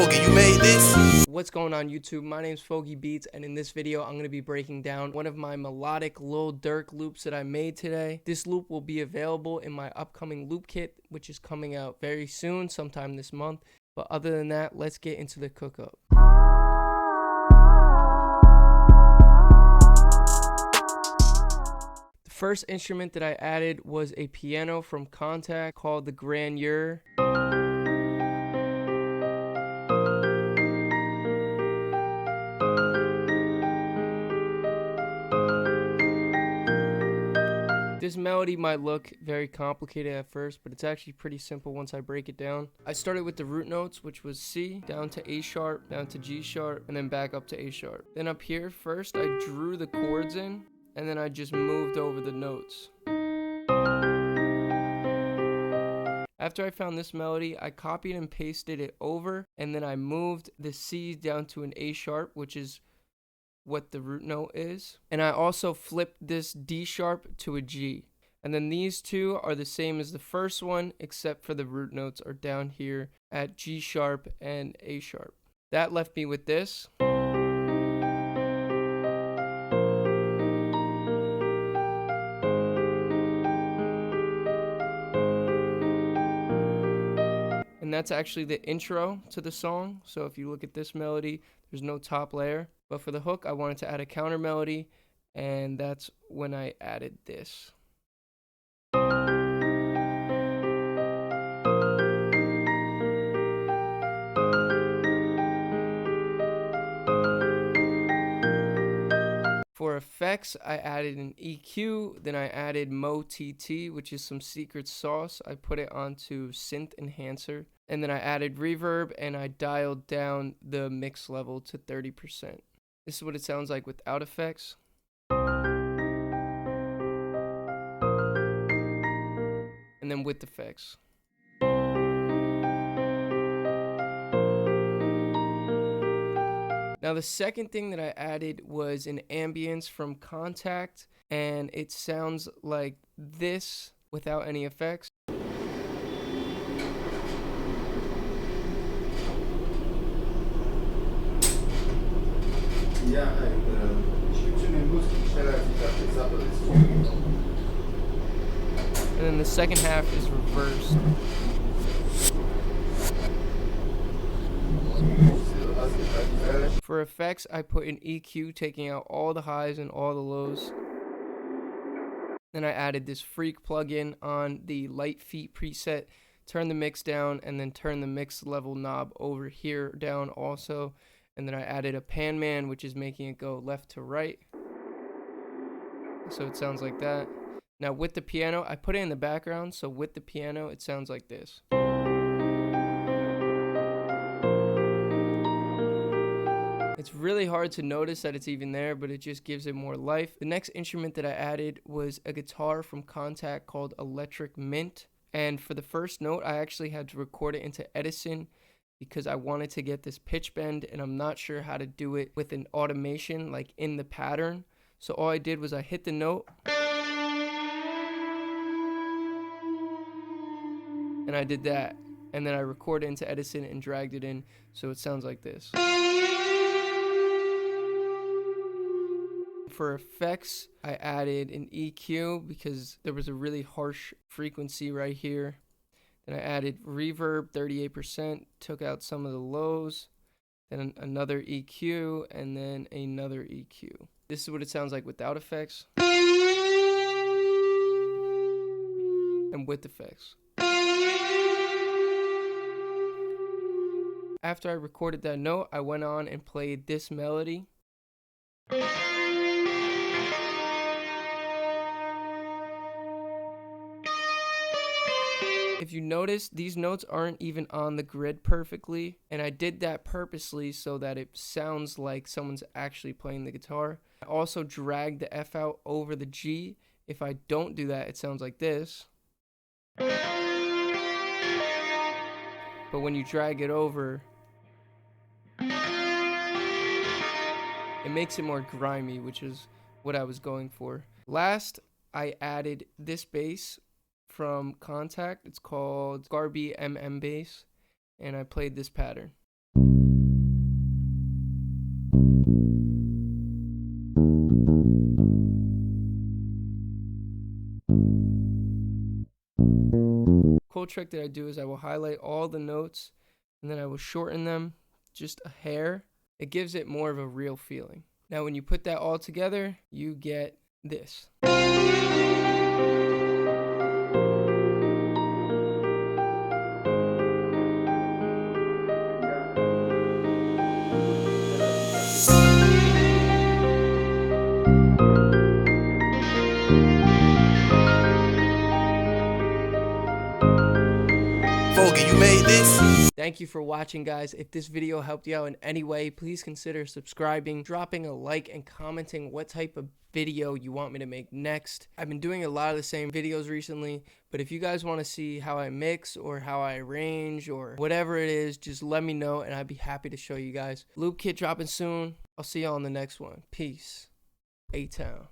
Fogi, you made this? What's going on YouTube? My name's Fogi Beats, and in this video I'm going to be breaking down one of my melodic Lil Durk loops that I made today. This loop will be available in my upcoming loop kit, which is coming out very soon, sometime this month. But other than that, let's get into the cook-up. The first instrument that I added was a piano from CATCHY called the Grandeur. This melody might look very complicated at first, but it's actually pretty simple once I break it down. I started with the root notes, which was C, down to A sharp, down to G sharp, and then back up to A sharp. Then up here, first I drew the chords in, and then I just moved over the notes. After I found this melody, I copied and pasted it over, and then I moved the C down to an A sharp, which is what the root note is, and I also flipped this D sharp to a G, and then these two are the same as the first one except for the root notes are down here at G sharp and A sharp. That left me with this. And that's actually the intro to the song. So if you look at this melody, there's no top layer. But for the hook, I wanted to add a counter melody, and that's when I added this. For effects, I added an EQ, then I added Mo TT, which is some secret sauce. I put it onto synth enhancer, and then I added reverb, and I dialed down the mix level to 30%. This is what it sounds like without effects. And then with effects. Now the second thing that I added was an ambience from Contact, and it sounds like this without any effects. And then the second half is reversed. For effects, I put an EQ taking out all the highs and all the lows. Then I added this Freak plugin on the Light Feet preset, turn the mix down, and then turn the mix level knob over here down also. And then I added a pan man, which is making it go left to right. So it sounds like that. Now with the piano, I put it in the background, so with the piano, it sounds like this. It's really hard to notice that it's even there, but it just gives it more life. The next instrument that I added was a guitar from Contact called Electric Mint. And for the first note, I actually had to record it into Edison because I wanted to get this pitch bend, and I'm not sure how to do it with an automation like in the pattern. So all I did was I hit the note, and I did that, and then I recorded into Edison and dragged it in, so it sounds like this. For effects, I added an EQ because there was a really harsh frequency right here. Then I added reverb, 38%, took out some of the lows, then another EQ, and then another EQ. This is what it sounds like without effects and with effects. After I recorded that note, I went on and played this melody. If you notice, these notes aren't even on the grid perfectly, and I did that purposely so that it sounds like someone's actually playing the guitar. I also dragged the F out over the G. If I don't do that, it sounds like this. But when you drag it over, it makes it more grimy, which is what I was going for. Last, I added this bass from Contact. It's called Garby MM bass, and I played this pattern. cool trick that I do is I will highlight all the notes and then I will shorten them just a hair. It gives it more of a real feeling. Now when you put that all together, you get this. Fogi, you made this? Thank you for watching, guys. If this video helped you out in any way, please consider subscribing, dropping a like, and commenting what type of video you want me to make next. I've been doing a lot of the same videos recently, but if you guys want to see how I mix or how I arrange or whatever it is, just let me know and I'd be happy to show you guys. Loop kit dropping soon. I'll see y'all on the next one. Peace. A-Town.